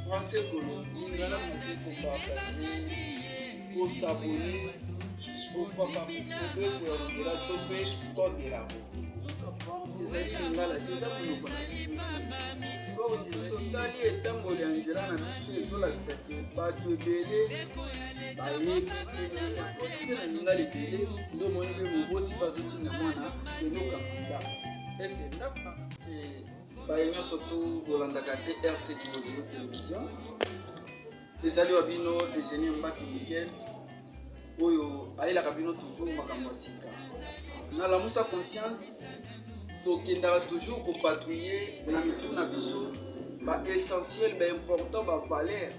Français Colo, Lingala Mati pour partager, pour s'abonner, pour papa pour la tomber code de la route. Les Lingala, c'est ça que nous connaissons. Quand on dit totali et tambo de Angela, on a mis sur la tête, pas de belé, pas de Lingala de belé, nous avons dit que nous avons dit que nous avons dit que nous avons dit surtout Rolanda Kate RC qui est de télévision. Les alliés Abino, les génies Mbaki Mikel, Oyo, Aïla Kabino toujours Makamwasika. Dans la moussa conscience, Tokenda toujours pour patrouiller, na biso, essentiel, important, valeur.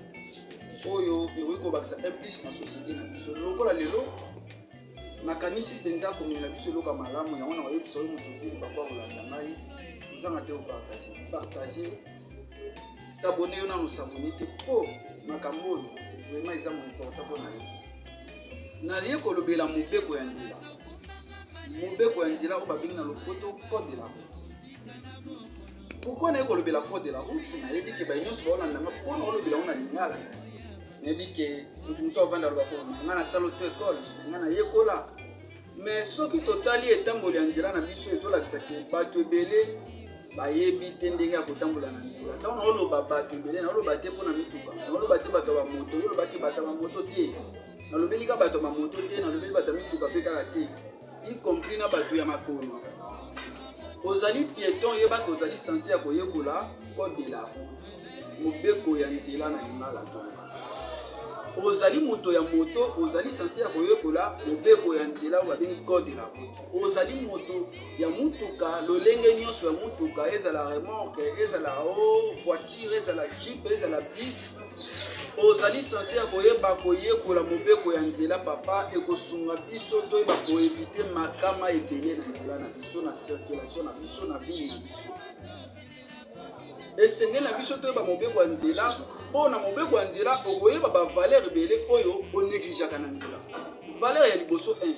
Oyo, Eriko Baksa implique dans la société na biso. Loko la lelo, makanisi penza comme la biso loka malamu, ya wana wayebi solo mutuzuri bakwa Rolanda Mai. Nous allons partager, s'abonner, nous s'abonner pour Makambo, vraiment ils ont important pour nous. N'allez pas le bel amour pour Yandila. Mon bec pour Yandila, on va venir dans le photo code de la route. Pourquoi n'allez pas le bel code de la route? N'allez pas que nous soyons en Nama, pour nous le bel on a l'ingala. N'allez pas que nous soyons dans le rapport, on a la salle d'école, on a l'école. Mais ce qui totalement est en Yandila, n'a pas besoin de la tête, pas de belé. Bayebi tendenge akotambola na nzela tant on lo baba tebele na lo bate pona mituka na lo bate bato ba moto lo bate bato ba moto te na lo belika bato ba moto te na lo belika bato mituka pe kaka te y compris na bato ya makolo ozali piéton yeba ko ozali censé ya koyekola code de la route mobeko ya nzela na ngala to ozali moto ya moto ozali censé ya koyekola mobeko ya nzela ba bengi code de la route ozali moto ya mutuka lolenge nyonso ya mutuka ezala remorque ezala voiture ezala jeep ezala bus ozali censé ya koyeba koyekola mobeko ya nzela papa ekosunga biso toyeba koevite makama ebele na nzela na biso na circulation na biso na ville na biso esengeli na biso toyeba mobeko ya nzela mpo na mobeko ya nzela okoyeba bavaler ebele oyo onegligeaka na nzela valeur ya liboso 1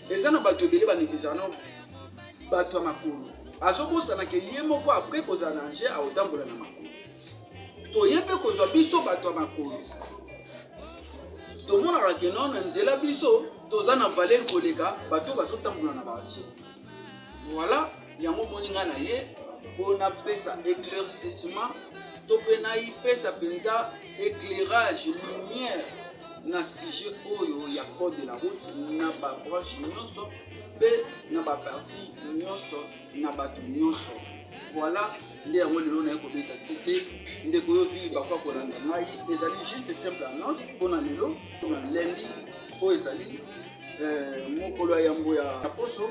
eza na bato ebele banegligeaka na bato ya makolo azobosanaka ye moko apres kozala na nge aotambola na makolo toye mpe kozwa biso bato ya makolo tomonaka ke no na nzela biso toza na valeur koleka bato bazotambola na baje voilà yango moninga na ye mpona pesa éclaircissement to mpe na ipesa mpenza éclairage lumière na sujet oyo ya code de la route na babranche nyonso mpe na baparti nyonso na bato nyonso voilà nde yango lelo naye kobeta site ndeko oyo vili bakwa kolanda ngai ezali juste simple annonce mpona lelo na lundi oyo ezali mokolo ya yambo ya poso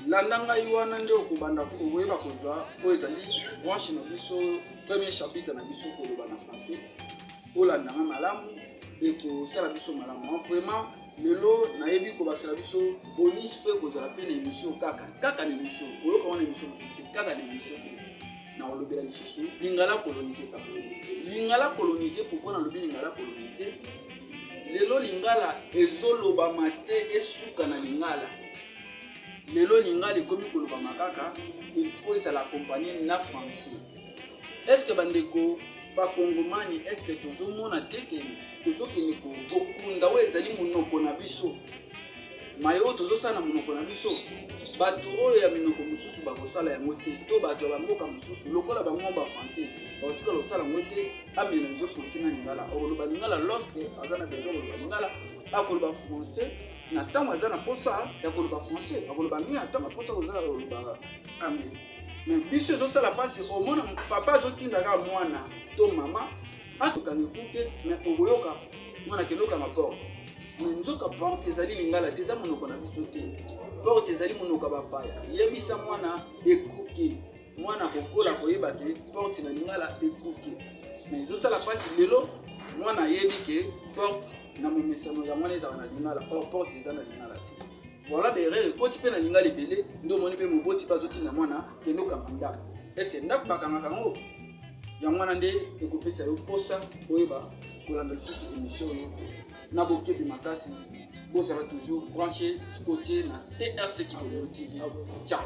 landa ngai wana nde okobanda koyeba kozwa oyo ezali branche na biso premier chapitre na biso koloba na français olanda nga malamu ekosala biso malamu vraiment lelo nayebi kobasala biso bonus mpe kozala mpe na émission kaka na émission oyoka wana émission mosusu te kaka na émission na olobela lisusu lingala colonise papa lingala colonise pourquoi nalobi lingala colonise lelo lingala ezolobama te esuka na lingala lelo lingala ekomi kolobama kaka il faut ezala accompagné na français est-ce que bandeko bakongomani est-ce que tozomona te ke tozokende kokunda oyo ezali monoko na biso maye oyo tozosala na monoko na biso bato oyo ya minoko mosusu bakosala yango te to bato ya bamboka mosusu lokola bango bafrançais bakotika kosala yango te amélange français na lingala okoloba lingala lorsque aza na besoin koloba lingala akoloba français na ntango aza na posa ya koloba français akoloba mingi na ntango aposa kozala koloba anglais mais biso ezosala mpasi omona papa azotindaka mwana to mama atokanga ekuke mais okoyoka mwana kendokanga porte mais nzoka porte ezali lingala te eza monoko na biso te porte ezali monoko ya bapaya yebisa mwana ekuke mwana kokola koyeba te porte na lingala ekuke mais ezosala mpasi lelo mwana ayebi ke porte na momesano ya mwana ezala na lingala or porte eza na lingala te voilà derrière ekoti mpe na lingala ebele nde omoni mpe moboti mpe azotinda mwana kendokanga ndako estce ndako bakangaka yango yango wana nde ekopesa yo posa oyeba kolanda lisusu émission oyo na bokebi makasi bozala toujours branché scotché na TRC Kikolo TV. Ciao.